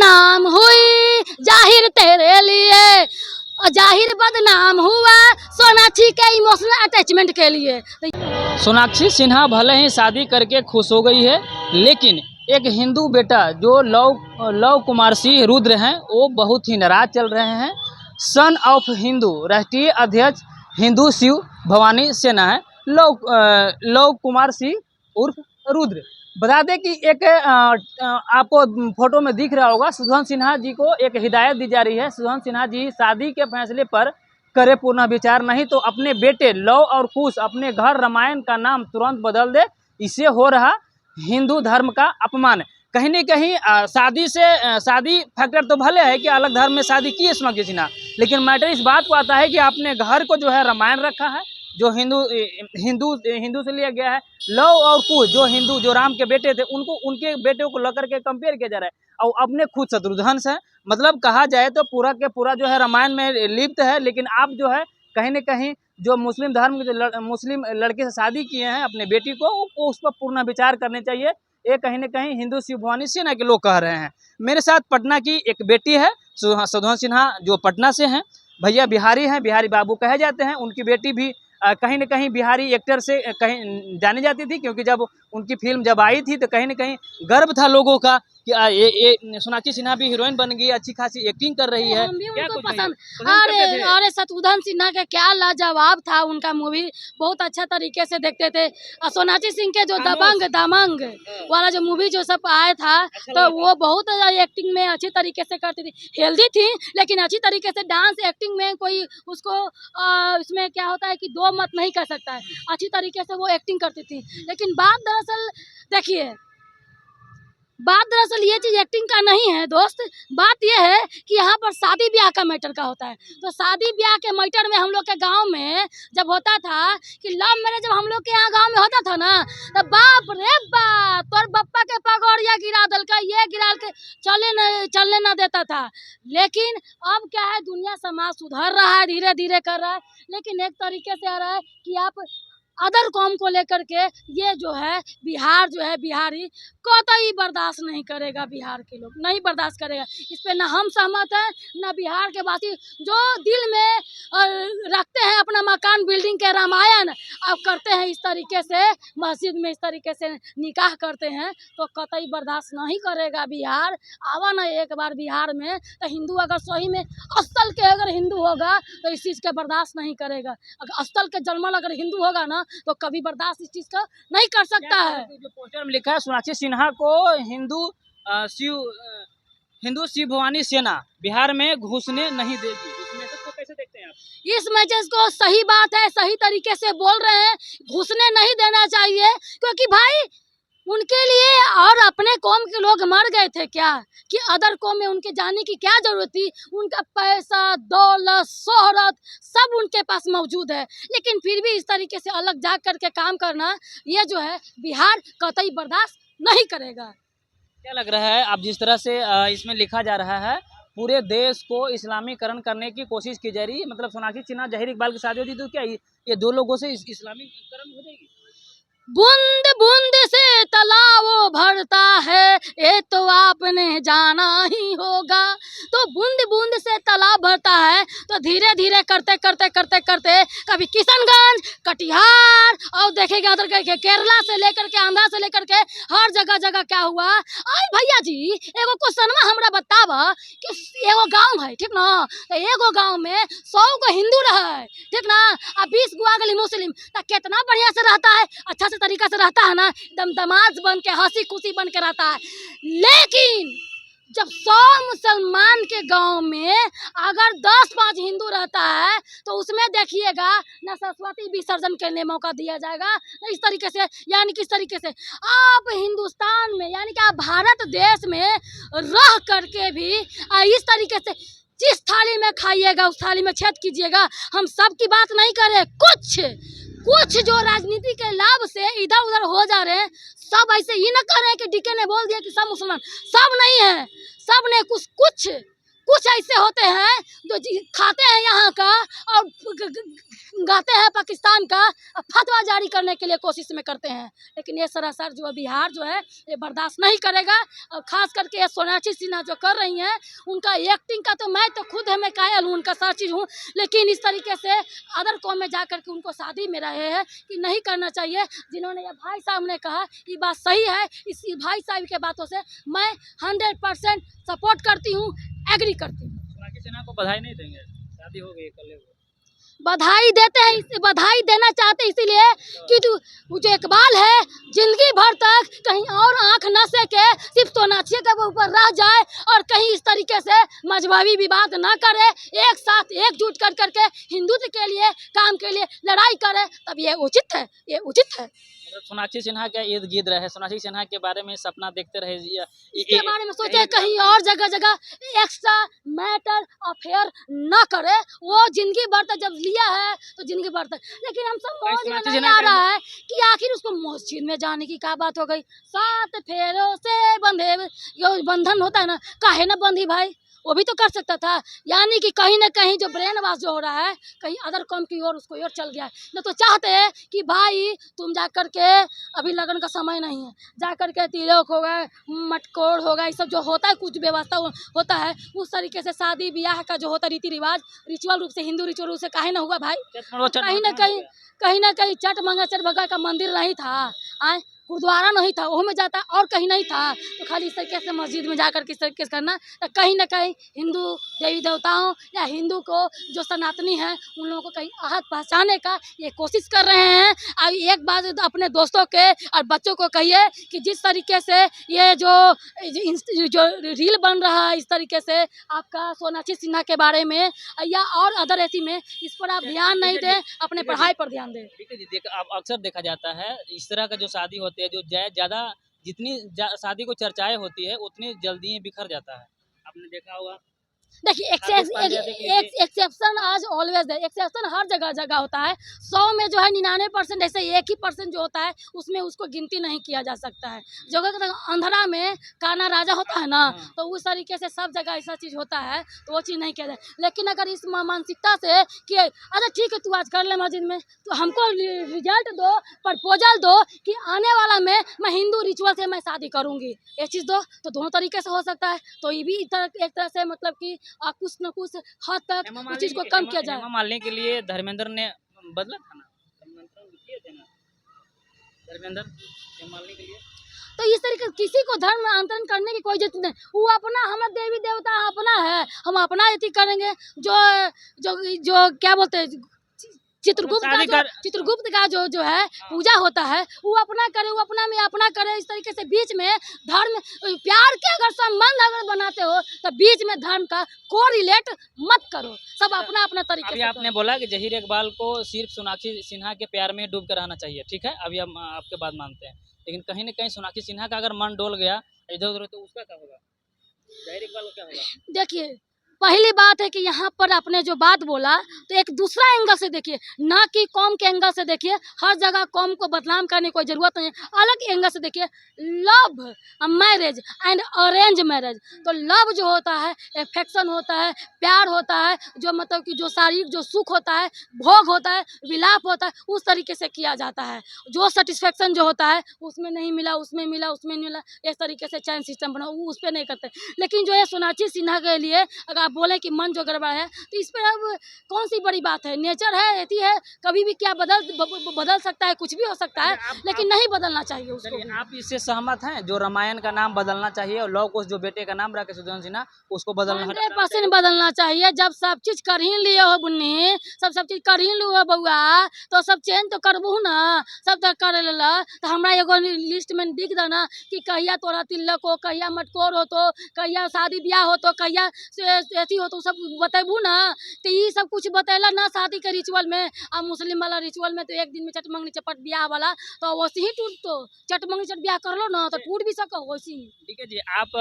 बदनाम हुई जाहिर तेरे लिए, और जाहिर बदनाम हुआ सोनाक्षी के इमोशनल अटैचमेंट के लिए। सोनाक्षी सिन्हा भले ही शादी करके खुश हो गई है, लेकिन एक हिंदू बेटा जो लव कुमार सिंह रुद्र हैं वो बहुत ही नाराज चल रहे हैं। सन ऑफ हिंदू राष्ट्रीय अध्यक्ष हिंदू शिव भवानी सेना है लव कुमार सिंह उर्फ रुद्र। बता दें कि एक आपको फोटो में दिख रहा होगा, सुधन सिन्हा जी को एक हिदायत दी जा रही है। सुधन सिन्हा जी शादी के फैसले पर करे पुनः विचार, नहीं तो अपने बेटे लव और कुश अपने घर रामायण का नाम तुरंत बदल दे, इससे हो रहा हिंदू धर्म का अपमान। कहीं न कहीं शादी फैक्टर तो भले है कि अलग धर्म में शादी की है सोनाक्षी सिन्हा, लेकिन मैटर इस बात को आता है कि आपने घर को जो है रामायण रखा है, जो हिंदू से लिया गया है। लव और कुश जो राम के बेटे थे, उनके बेटे को लेकर के कंपेयर किया जा रहा है, और अपने खुद शत्रुघ्न से, मतलब कहा जाए तो पूरा के पूरा जो है रामायण में लिप्त है। लेकिन आप जो है कहीं न कहीं जो मुस्लिम धर्म के मुस्लिम लड़के से शादी किए हैं अपने बेटी को उस पर पूर्ण विचार करने चाहिए, ये कहीं न कहीं हिंदू शिव भवानी सेना के लोग कह रहे हैं। मेरे साथ पटना की एक बेटी है सुधन सिन्हा, जो पटना से हैं। भैया बिहारी हैं, बिहारी बाबू कहे जाते हैं। उनकी बेटी भी कहीं न कहीं बिहारी एक्टर से कहीं जानी जाती थी, क्योंकि जब उनकी फिल्म जब आई थी तो कहीं न कहीं गर्व था लोगों का कि ये सोनाक्षी सिन्हा भी हीरोइन बन गई, अच्छी खासी एक्टिंग कर रही है। हम भी क्या उनको कुछ पसंद। नहीं? अरे शत्रुघ्न सिन्हा का क्या लाजवाब था, उनका मूवी बहुत अच्छा तरीके से देखते थे। और सोनाक्षी सिंह के जो दबंग वाला जो मूवी जो सब आया था, तो वो बहुत एक्टिंग में अच्छी तरीके से करती थी, हेल्दी थी, लेकिन अच्छी तरीके से डांस एक्टिंग में कोई उसको इसमें क्या होता है कि दो मत नहीं कर सकता है, अच्छी तरीके से वो एक्टिंग करती थी। लेकिन बात दरअसल ये चीज एक्टिंग का नहीं है दोस्त, बात ये है कि यहाँ पर शादी ब्याह का मैटर का होता है। तो शादी ब्याह के मैटर में हम लोग के गांव में जब होता था कि लव मैरिज जब हम लोग के यहाँ गांव में होता था ना, तो बाप रे बाप, तोर बप्पा के पगड़िया गिरा दल का, ये गिरा के चलने ना देता था। लेकिन अब क्या है, दुनिया समाज सुधर रहा है, धीरे धीरे कर रहा है, लेकिन एक तरीके से आ रहा है कि आप अदर कॉम को लेकर के ये जो है बिहार जो है बिहारी कतई बर्दाश्त नहीं करेगा, बिहार के लोग नहीं बर्दाश्त करेगा। इस पे ना हम सहमत हैं, ना बिहार के वासी जो दिल में रखते हैं अपना मकान बिल्डिंग के रामायण, अब करते हैं इस तरीके से मस्जिद में इस तरीके से निकाह करते हैं, तो कतई बर्दाश्त नहीं करेगा बिहार। आवा ना एक बार बिहार में, तो हिंदू अगर सही में असल के अगर हिंदू होगा तो इस चीज़ के बर्दाश्त नहीं करेगा। अगर असल के जन्मल अगर हिंदू होगा ना तो कभी बर्दाश्त इस चीज का नहीं कर सकता है। जो पोस्टर में लिखा है सोनाक्षी सिन्हा को हिंदू शिव भवानी सेना बिहार में घुसने नहीं देगी, इस मैसेज को कैसे देखते हैं आप? इस मैसेज को सही बात है, सही तरीके से बोल रहे हैं, घुसने नहीं देना चाहिए, क्योंकि भाई उनके लिए और अपने कौम के लोग मर गए थे क्या, कि अदर कौम में उनके जाने की क्या जरूरत थी? उनका पैसा दौलत शोहरत सब उनके पास मौजूद है, लेकिन फिर भी इस तरीके से अलग जा करके काम करना, ये जो है बिहार कतई बर्दाश्त नहीं करेगा। क्या लग रहा है, आप जिस तरह से इसमें लिखा जा रहा है पूरे देश को इस्लामीकरण करने की कोशिश की जा रही है, मतलब सोनाक्षी सिन्हा जहीर इकबाल की शादी होती तो क्या ये दो लोगों से इस्लामीकरण हो जाएगी? बूंद बूंद से तालाब भरता है, ये तो आपने जाना ही होगा। तो बूंद बूंद से तालाब भरता है, तो धीरे धीरे करते करते करते करते कभी किशनगंज, कटिहार, और देखेगा उधर के केरला से लेकर के आंध्रा से लेकर के हर जगह जगह क्या हुआ। आई भैया जी एगो क्वेश्चनवा हमरा बतावा कि एगो गाँव है ठीक ना, तो एगो गाँव में 100 गो हिंदू रहे ठीक ना, आ 20 गो आ गई मुस्लिम, तो कितना बढ़िया से रहता है, अच्छा से तरीका से रहता है ना, एकदम दमाज बन के हंसी खुशी बन के रहता है। लेकिन जब 100 मुसलमान के गांव में अगर 10-5 हिंदू रहता है, तो उसमें देखिएगा ना सरस्वती विसर्जन के लिए मौका दिया जाएगा, इस तरीके से, यानी किस तरीके से आप हिंदुस्तान में यानी कि आप भारत देश में रह करके भी इस तरीके से जिस थाली में खाइएगा उस थाली में छेद कीजिएगा। हम सब की बात नहीं कर रहे, कुछ जो राजनीति के लाभ से इधर उधर हो जा रहे हैं, सब ऐसे ही ना कर रहे हैं कि डीके ने बोल दिया कि सब मुसलमान, सब नहीं है, सब ने कुछ कुछ ऐसे होते हैं जो खाते हैं यहाँ का और गाते हैं पाकिस्तान का, फतवा जारी करने के लिए कोशिश में करते हैं। लेकिन ये सरासर जो बिहार जो है ये बर्दाश्त नहीं करेगा। और ख़ास करके ये सोनाक्षी सिन्हा जो कर रही हैं, उनका एक्टिंग का तो मैं तो खुद है मैं कायल हूँ, उनका साथ चीज़ हूँ। लेकिन इस तरीके से अदर कौम में जा कर के उनको शादी में रहे हैं कि नहीं करना चाहिए। जिन्होंने ये भाई साहब ने कहा ये बात सही है। इस भाई साहब के बातों से मैं 100% सपोर्ट करती हूँ, एग्री करती हूँ। सोनाक्षी सिन्हा को बधाई नहीं देंगे, शादी हो गई कल। बधाई देते हैं, बधाई देना चाहते इसीलिए कि वो जो इकबाल है जिंदगी भर तक कहीं और आंख न सेके, सिर्फ सोनाक्षी के ऊपर रह जाए और कहीं इस तरीके से मजहबी विवाद न करे, एक साथ एकजुट कर करके हिंदुत्व के लिए काम के लिए लड़ाई करे, तब ये उचित है, ये उचित है। सोनाक्षी सिन्हा के इर्द गिर्द रहे, सोनाक्षी सिन्हा के बारे में सपना देखते रहे, इसके बारे में सोचे कहीं और जगह जगह एक्स्ट्रा मैटर अफेयर न करे। वो जिंदगी भर तक जब लिया है तो जिंदगी भर तक। लेकिन हम सब समझ में नहीं आ रहा है कि आखिर उसको मस्जिद में जाने की क्या बात हो गई। 7 फेरों से बंधे, जो बंधन होता है ना, काहे ना बंधी भाई, वो भी तो कर सकता था। यानी कि कहीं ना कहीं जो ब्रेन वॉश जो हो रहा है कहीं अदर कौम की ओर उसको ओर चल गया है। न तो चाहते हैं कि भाई तुम जा कर के, अभी लगन का समय नहीं है, जा कर के तिलक होगा, मटकोर होगा, ये सब जो होता है कुछ व्यवस्था होता है, उस तरीके से शादी ब्याह का जो होता है रीति रिवाज रिचुअल रूप से, हिंदू रिचुअल रूप से काहे ना हुआ भाई। कहीं ना कहीं चट भगा का मंदिर नहीं था, आए गुरुद्वारा नहीं था, वो में जाता और कहीं नहीं था, तो खाली इस तरीके से मस्जिद में जाकर किस तरीके से करना, तो कहीं ना कहीं हिंदू देवी देवताओं या हिंदू को जो सनातनी है उन लोगों को कहीं आहत पहचाने का ये कोशिश कर रहे हैं। अब एक बात अपने दोस्तों के और बच्चों को कहिए कि जिस तरीके से ये जो रील बन रहा है, इस तरीके से आपका सोनाक्षी सिन्हा के बारे में या और अदर ऐसी में, इस पर आप ध्यान नहीं दें, अपने पढ़ाई पर ध्यान दें। ठीक है जी, अब अक्सर देखा जाता है इस तरह का जो शादी होती है, जो ज़्यादा जितनी शादी को चर्चाएं होती है उतनी जल्दी ही बिखर जाता है, आपने देखा होगा। देखिए एक्सेप्शन आज ऑलवेज है, एक्सेप्शन हर जगह जगह होता है। 100 में जो है 99% ऐसे 1% जो होता है उसमें उसको गिनती नहीं किया जा सकता है। जो अंधरा में काना राजा होता है ना, तो उस तरीके से सब जगह ऐसा चीज़ होता है, तो वो चीज़ नहीं किया जाए। लेकिन अगर इस मानसिकता से कि अच्छा ठीक है तू आज कर ले मस्जिद में, तो हमको रिजल्ट दो, प्रपोजल दो कि आने वाला में मैं हिंदू रिचुअल से मैं शादी करूँगी, ये चीज़ दो, तो दोनों तरीके से हो सकता है। तो ये भी एक तरह से मतलब कि कुछ न कुछ हद तक उस चीज को कम किया जाए। हेमा मालिनी के लिए धर्मेंद्र ने बदला था ना, धर्मेंद्र हेमा मालिनी के लिए। तो इस तरीके किसी को धर्म अंतरण करने की कोई जरूरत नहीं, वो अपना, हमारा देवी देवता अपना है, हम अपना यति करेंगे। जो जो जो क्या बोलते हैं चित्रगुप्त का जो है पूजा होता है, वो अपना करे, वो अपना में अपना करे। इस तरीके से बीच में धर्म प्यार के अगर संबंध अगर बनाते हो तो बीच में धर्म का कोरिलेट मत करो, सब अपना अपना तरीके से। आपने बोला कि जहीर इकबाल को सिर्फ सोनाक्षी सिन्हा के प्यार में डूब कर रहना चाहिए, ठीक है, अभी हम आपके बात मानते हैं, लेकिन कहीं ना कहीं सोनाक्षी सिन्हा का अगर मन डोल गया इधर उधर तो उसका क्या होगा, जहीर इकबाल का क्या होगा। देखिए पहली बात है कि यहाँ पर आपने जो बात बोला तो एक दूसरा एंगल से देखिए, ना कि कौम के एंगल से देखिए। हर जगह कौम को बदनाम करने की कोई ज़रूरत नहीं है, अलग एंगल से देखिए। Love marriage and arrange marriage, तो लव जो होता है एफेक्शन होता है, प्यार होता है, जो मतलब कि जो शारीरिक जो सुख होता है, भोग होता है, विलाप होता है, उस तरीके से किया जाता है। जो सेटिस्फेक्शन जो होता है उसमें नहीं मिला, उसमें मिला, उसमें नहीं मिला, इस तरीके से चैन सिस्टम बना, उस पर नहीं करते। लेकिन जो है सोनाक्षी सिन्हा के लिए अगर बोले कि मन जो गड़बड़ है तो इस पर अब कौन सी बड़ी बात है, नेचर है, ऐसी है, कभी भी क्या बदल सकता है, कुछ भी हो सकता है, लेकिन नहीं बदलना चाहिए उसको। आप इससे सहमत हैं जो रामायण का नाम बदलना चाहिए और लव कुश जो बेटे का नाम रखे सुदर्शन सिन्हा उसको बदलना 100% बदलना चाहिए। जब सब चीज कर ही लिए हो बुन्नी, सब चीज कर ही लो बउआ, तो सब चेंज तो करबू ना, सब तो कर ले। तो हमरा एगो लिस्ट में दिख देना कि कहिया तोरा तिलक हो, कहिया मटकोर हो, तो कहिया शादी ब्याह हो, तो कहिया ऐसी हो, तो सब बतेबू ना। तो ये सब कुछ बतेला ना शादी के रिचुअल में। अब मुस्लिम वाला रिचुअल में तो एक दिन में चटमंगनी चपट ब्याह वाला तो वैसे ही टूट, तो चटमंगनी चट ब्याह कर लो ना तो टूट भी सको वैसे ही। ठीक है जी, आप